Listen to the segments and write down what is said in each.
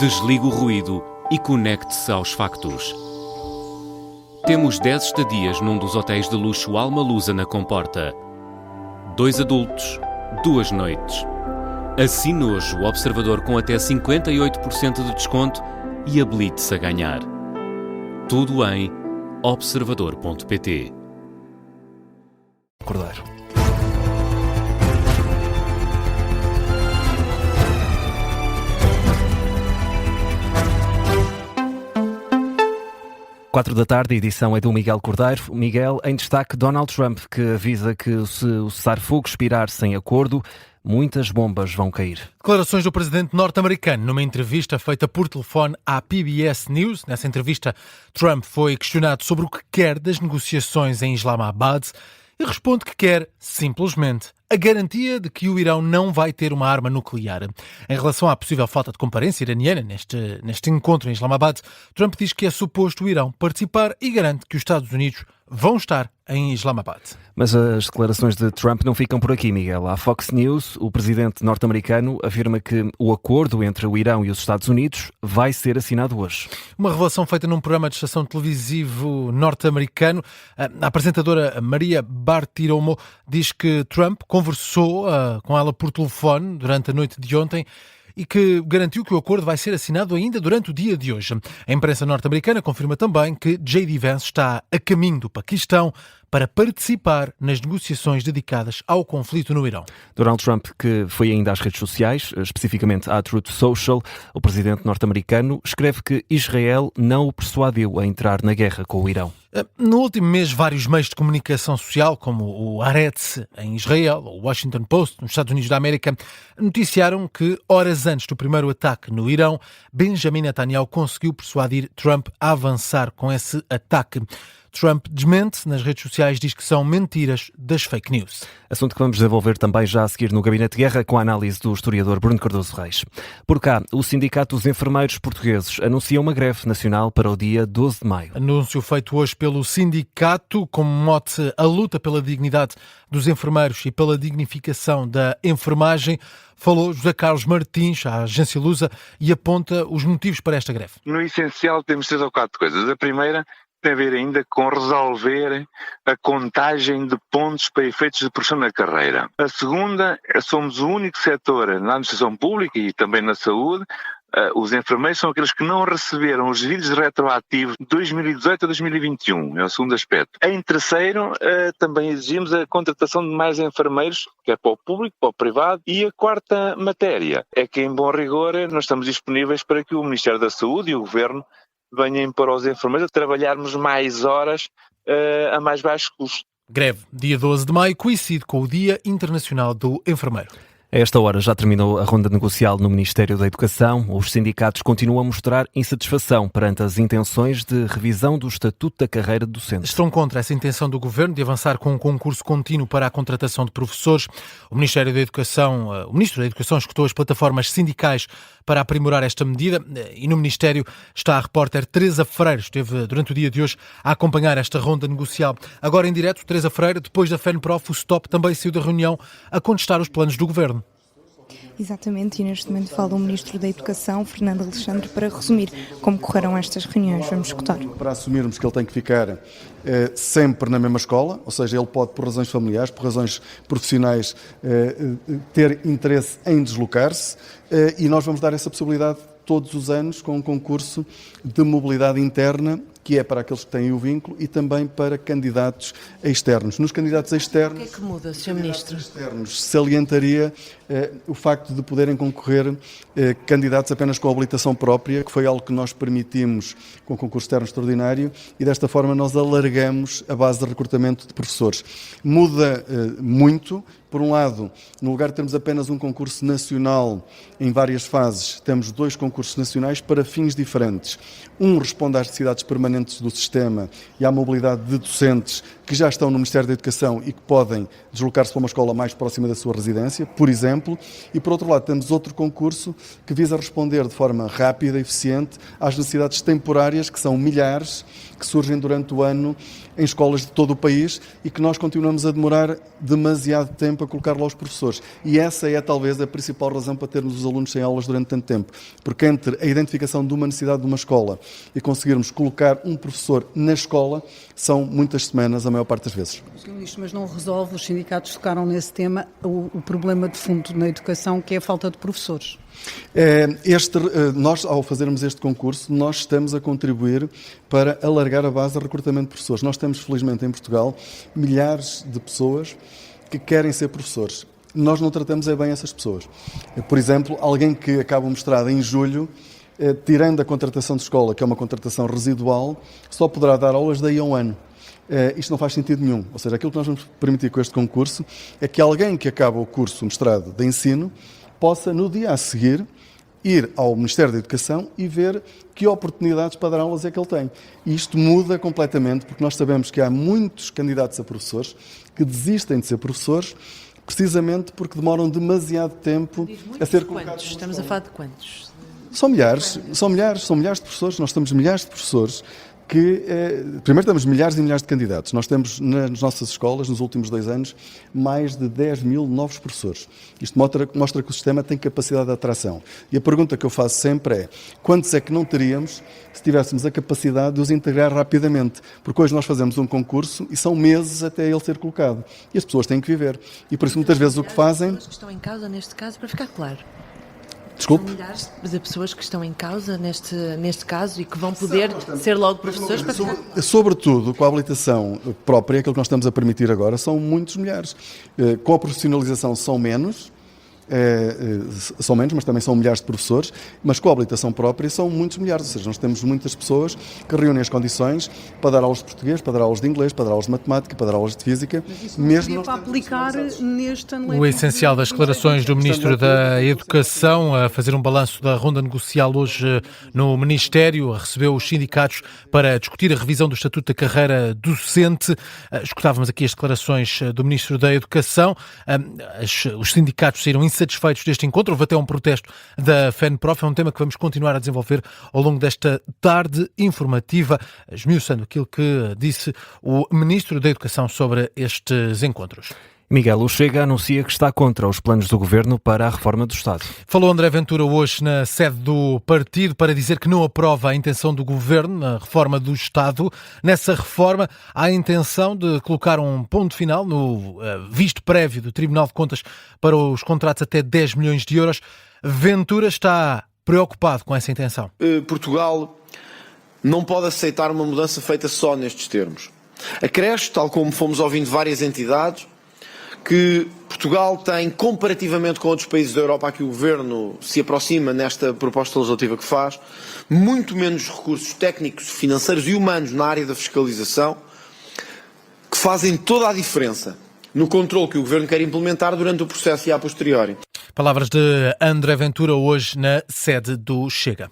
Desligue o ruído e conecte-se aos factos. Temos 10 estadias num dos hotéis de luxo Alma Lusa na Comporta. 2 adultos, 2 noites. Assine hoje o Observador com até 58% de desconto e habilite-se a ganhar. Tudo em observador.pt. Cordeiro. Quatro da tarde, a edição é do Miguel Cordeiro. Miguel, em destaque, Donald Trump, que avisa que se o cessar-fogo expirar sem acordo, muitas bombas vão cair. Declarações do presidente norte-americano numa entrevista feita por telefone à PBS News. Nessa entrevista, Trump foi questionado sobre o que quer das negociações em Islamabad e responde que quer, simplesmente, a garantia de que o Irão não vai ter uma arma nuclear. Em relação à possível falta de comparência iraniana neste encontro em Islamabad, Trump diz que é suposto o Irão participar e garante que os Estados Unidos vão estar em Islamabad. Mas as declarações de Trump não ficam por aqui, Miguel. À Fox News, o presidente norte-americano afirma que o acordo entre o Irão e os Estados Unidos vai ser assinado hoje. Uma revelação feita num programa de estação televisivo norte-americano. A apresentadora Maria Bartiromo diz que Trump conversou com ela por telefone durante a noite de ontem e que garantiu que o acordo vai ser assinado ainda durante o dia de hoje. A imprensa norte-americana confirma também que J.D. Vance está a caminho do Paquistão para participar nas negociações dedicadas ao conflito no Irão. Donald Trump, que foi ainda às redes sociais, especificamente à Truth Social, o presidente norte-americano escreve que Israel não o persuadiu a entrar na guerra com o Irão. No último mês, vários meios de comunicação social, como o Haaretz em Israel, ou o Washington Post nos Estados Unidos da América, noticiaram que, horas antes do primeiro ataque no Irão, Benjamin Netanyahu conseguiu persuadir Trump a avançar com esse ataque. Trump desmente nas redes sociais, diz que são mentiras das fake news. Assunto que vamos desenvolver também já a seguir no Gabinete de Guerra com a análise do historiador Bruno Cardoso Reis. Por cá, o Sindicato dos Enfermeiros Portugueses anuncia uma greve nacional para o dia 12 de maio. Anúncio feito hoje pelo sindicato, como mote a luta pela dignidade dos enfermeiros e pela dignificação da enfermagem. Falou José Carlos Martins, à agência Lusa, e aponta os motivos para esta greve. No essencial temos 3 ou 4 coisas. A primeira tem a ver ainda com resolver a contagem de pontos para efeitos de progressão na carreira. A segunda, somos o único setor na administração pública e também na saúde. Os enfermeiros são aqueles que não receberam os devidos retroativos de 2018 a 2021, é o segundo aspecto. Em terceiro, também exigimos a contratação de mais enfermeiros, que é para o público, para o privado. E a quarta matéria é que, em bom rigor, nós estamos disponíveis para que o Ministério da Saúde e o Governo venham para os enfermeiros a trabalharmos mais horas a mais baixo custo. Greve, dia 12 de maio, coincide com o Dia Internacional do Enfermeiro. A esta hora já terminou a ronda negocial no Ministério da Educação. Os sindicatos continuam a mostrar insatisfação perante as intenções de revisão do Estatuto da Carreira Docente. Estão contra essa intenção do Governo de avançar com um concurso contínuo para a contratação de professores. O Ministro da Educação escutou as plataformas sindicais para aprimorar esta medida e no Ministério está a repórter Teresa Freire, esteve durante o dia de hoje a acompanhar esta ronda negocial. Agora em direto, Teresa Freire, depois da FENPROF, o STOP também saiu da reunião a contestar os planos do Governo. Exatamente, e neste momento fala o Ministro da Educação, Fernando Alexandre, para resumir como correram estas reuniões. Vamos escutar. Para assumirmos que ele tem que ficar sempre na mesma escola, ou seja, ele pode, por razões familiares, por razões profissionais, ter interesse em deslocar-se, e nós vamos dar essa possibilidade todos os anos com um concurso de mobilidade interna, que é para aqueles que têm o vínculo e também para candidatos externos. Nos candidatos externos... O que é que muda, Sr. Ministro? Externos, salientaria o facto de poderem concorrer candidatos apenas com habilitação própria, que foi algo que nós permitimos com o concurso externo extraordinário, e desta forma nós alargamos a base de recrutamento de professores. Muda muito. Por um lado, no lugar de termos apenas um concurso nacional em várias fases, temos 2 concursos nacionais para fins diferentes. Um responde às necessidades permanentes do sistema e à mobilidade de docentes que já estão no Ministério da Educação e que podem deslocar-se para uma escola mais próxima da sua residência, por exemplo. E, por outro lado, temos outro concurso que visa responder de forma rápida e eficiente às necessidades temporárias, que são milhares, que surgem durante o ano em escolas de todo o país e que nós continuamos a demorar demasiado tempo tempo a colocar lá os professores. E essa é talvez a principal razão para termos os alunos sem aulas durante tanto tempo. Porque entre a identificação de uma necessidade de uma escola e conseguirmos colocar um professor na escola, são muitas semanas, a maior parte das vezes. Sr. Ministro, mas não resolve, os sindicatos tocaram nesse tema, o problema de fundo na educação, que é a falta de professores. Nós, ao fazermos este concurso, nós estamos a contribuir para alargar a base de recrutamento de professores. Nós temos, felizmente, em Portugal, milhares de pessoas que querem ser professores. Nós não tratamos bem essas pessoas. Por exemplo, alguém que acaba o mestrado em julho, tirando a contratação de escola, que é uma contratação residual, só poderá dar aulas daí a um ano. Isto não faz sentido nenhum. Ou seja, aquilo que nós vamos permitir com este concurso é que alguém que acaba o curso, o mestrado de ensino, possa, no dia a seguir, ir ao Ministério da Educação e ver que oportunidades para dar aulas é que ele tem. E isto muda completamente, porque nós sabemos que há muitos candidatos a professores que desistem de ser professores precisamente porque demoram demasiado tempo a ser colocados. Estamos a falar de quantos? São milhares de professores. Nós temos milhares de professores que, primeiro temos milhares e milhares de candidatos. Nós temos nas nossas escolas, nos últimos 2 anos, mais de 10 mil novos professores. Isto mostra que o sistema tem capacidade de atração. E a pergunta que eu faço sempre é, quantos é que não teríamos se tivéssemos a capacidade de os integrar rapidamente? Porque hoje nós fazemos um concurso e são meses até ele ser colocado. E as pessoas têm que viver. E por isso muitas vezes o que fazem... As pessoas que estão em causa, neste caso, para ficar claro. Desculpe? São milhares de pessoas que estão em causa neste caso e que vão poder ser logo professores para ficar... Sobretudo, com a habilitação própria, aquilo que nós estamos a permitir agora, são muitos milhares. Com a profissionalização são menos, mas também são milhares de professores, mas com a habilitação própria são muitos milhares, ou seja, nós temos muitas pessoas que reúnem as condições para dar aulas de português, para dar aulas de inglês, para dar aulas de matemática, para dar aulas de física, mesmo para aplicar neste ano. O essencial das declarações do Ministro da Educação, a fazer um balanço da ronda negocial hoje no Ministério, recebeu os sindicatos para discutir a revisão do Estatuto da Carreira Docente. Escutávamos aqui as declarações do Ministro da Educação. Os sindicatos saíram insatisfeitos deste encontro. Houve até um protesto da FENPROF. É um tema que vamos continuar a desenvolver ao longo desta tarde informativa, esmiuçando aquilo que disse o Ministro da Educação sobre estes encontros. Miguel, o Chega anuncia que está contra os planos do Governo para a reforma do Estado. Falou André Ventura hoje na sede do partido para dizer que não aprova a intenção do Governo na reforma do Estado. Nessa reforma há a intenção de colocar um ponto final no visto prévio do Tribunal de Contas para os contratos até 10 milhões de euros. Ventura está preocupado com essa intenção. Portugal não pode aceitar uma mudança feita só nestes termos. Acresce, tal como fomos ouvindo várias entidades, que Portugal tem, comparativamente com outros países da Europa a que o Governo se aproxima nesta proposta legislativa que faz, muito menos recursos técnicos, financeiros e humanos na área da fiscalização, que fazem toda a diferença no controle que o Governo quer implementar durante o processo e a posteriori. Palavras de André Ventura hoje na sede do Chega.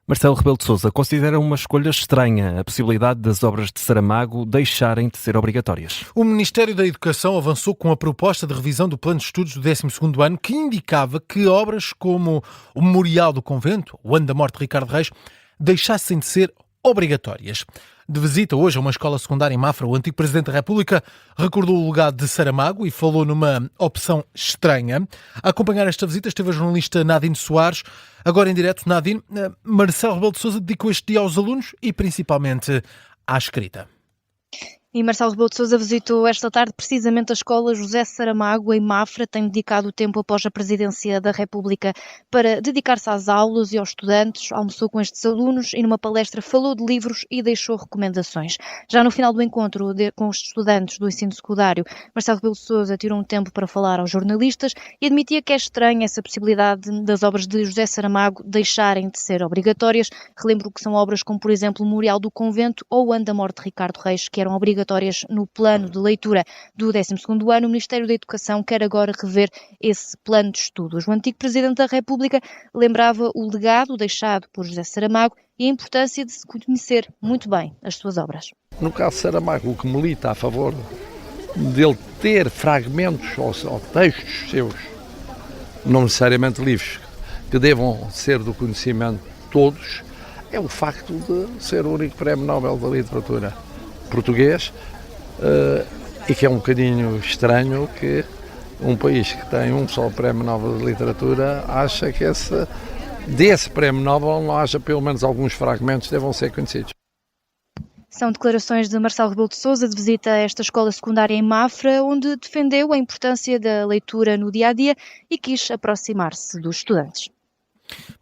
Marcelo Rebelo de Sousa considera uma escolha estranha a possibilidade das obras de Saramago deixarem de ser obrigatórias. O Ministério da Educação avançou com a proposta de revisão do Plano de Estudos do 12º ano que indicava que obras como o Memorial do Convento, o Ano da Morte de Ricardo Reis, deixassem de ser obrigatórias. De visita hoje a uma escola secundária em Mafra, o antigo Presidente da República recordou o legado de Saramago e falou numa opção estranha. A acompanhar esta visita esteve a jornalista Nadine Soares. Agora em direto, Nadine, Marcelo Rebelo de Sousa dedicou este dia aos alunos e principalmente à escrita. E Marcelo Rebelo de Sousa visitou esta tarde precisamente a escola José Saramago em Mafra. Tem dedicado o tempo após a presidência da República para dedicar-se às aulas e aos estudantes. Almoçou com estes alunos e numa palestra falou de livros e deixou recomendações. Já no final do encontro com os estudantes do ensino secundário, Marcelo Rebelo de Sousa tirou um tempo para falar aos jornalistas e admitia que é estranha essa possibilidade das obras de José Saramago deixarem de ser obrigatórias. Relembro que são obras como, por exemplo, o Memorial do Convento ou o Ano da Morte de Ricardo Reis, que eram obrigatórias no plano de leitura do 12º ano. O Ministério da Educação quer agora rever esse plano de estudos. O antigo Presidente da República lembrava o legado deixado por José Saramago e a importância de se conhecer muito bem as suas obras. No caso de Saramago, o que milita a favor dele ter fragmentos ou textos seus, não necessariamente livros, que devam ser do conhecimento de todos, é o facto de ser o único Prémio Nobel da Literatura português, e que é um bocadinho estranho que um país que tem um só prémio Nobel de Literatura acha que desse prémio Nobel não haja pelo menos alguns fragmentos que devam ser conhecidos. São declarações de Marcelo Rebelo de Sousa de visita a esta escola secundária em Mafra, onde defendeu a importância da leitura no dia-a-dia e quis aproximar-se dos estudantes.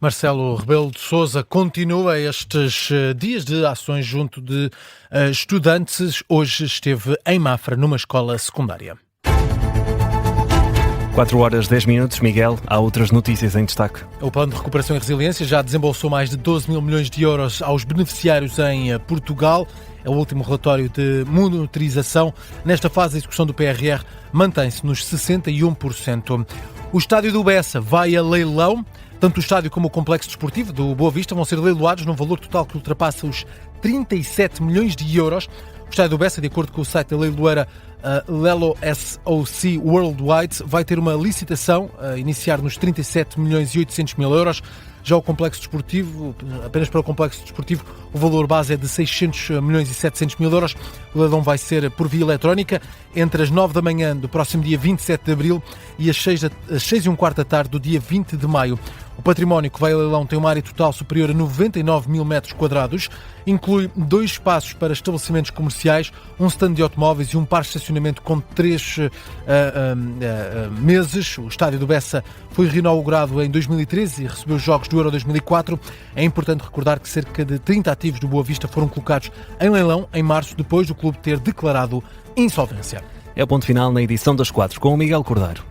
Marcelo Rebelo de Sousa continua estes dias de ações junto de estudantes. Hoje esteve em Mafra, numa escola secundária. 4h10, Miguel, há outras notícias em destaque. O Plano de Recuperação e Resiliência já desembolsou mais de 12 mil milhões de euros aos beneficiários em Portugal. É o último relatório de monitorização. Nesta fase, a execução do PRR mantém-se nos 61%. O estádio do Bessa vai a leilão. Tanto o estádio como o complexo desportivo do Boa Vista vão ser leiloados num valor total que ultrapassa os 37 milhões de euros. O estádio do Bessa, de acordo com o site da leiloeira Lelo SOC Worldwide, vai ter uma licitação a iniciar nos 37 milhões e 800 mil euros. Já o complexo desportivo, apenas para o complexo desportivo, o valor base é de 600 milhões e 700 mil euros. O leilão vai ser por via eletrónica entre as 9 da manhã do próximo dia 27 de abril e às 6h15 da tarde do dia 20 de maio. O património que vai ao leilão tem uma área total superior a 99 mil metros quadrados, inclui 2 espaços para estabelecimentos comerciais, um stand de automóveis e um parque de estacionamento com 3 meses. O estádio do Bessa foi reinaugurado em 2013 e recebeu os jogos do Euro 2004. É importante recordar que cerca de 30 ativos do Boa Vista foram colocados em leilão em março, depois do clube ter declarado insolvência. É o ponto final na edição das 4 com o Miguel Cordeiro.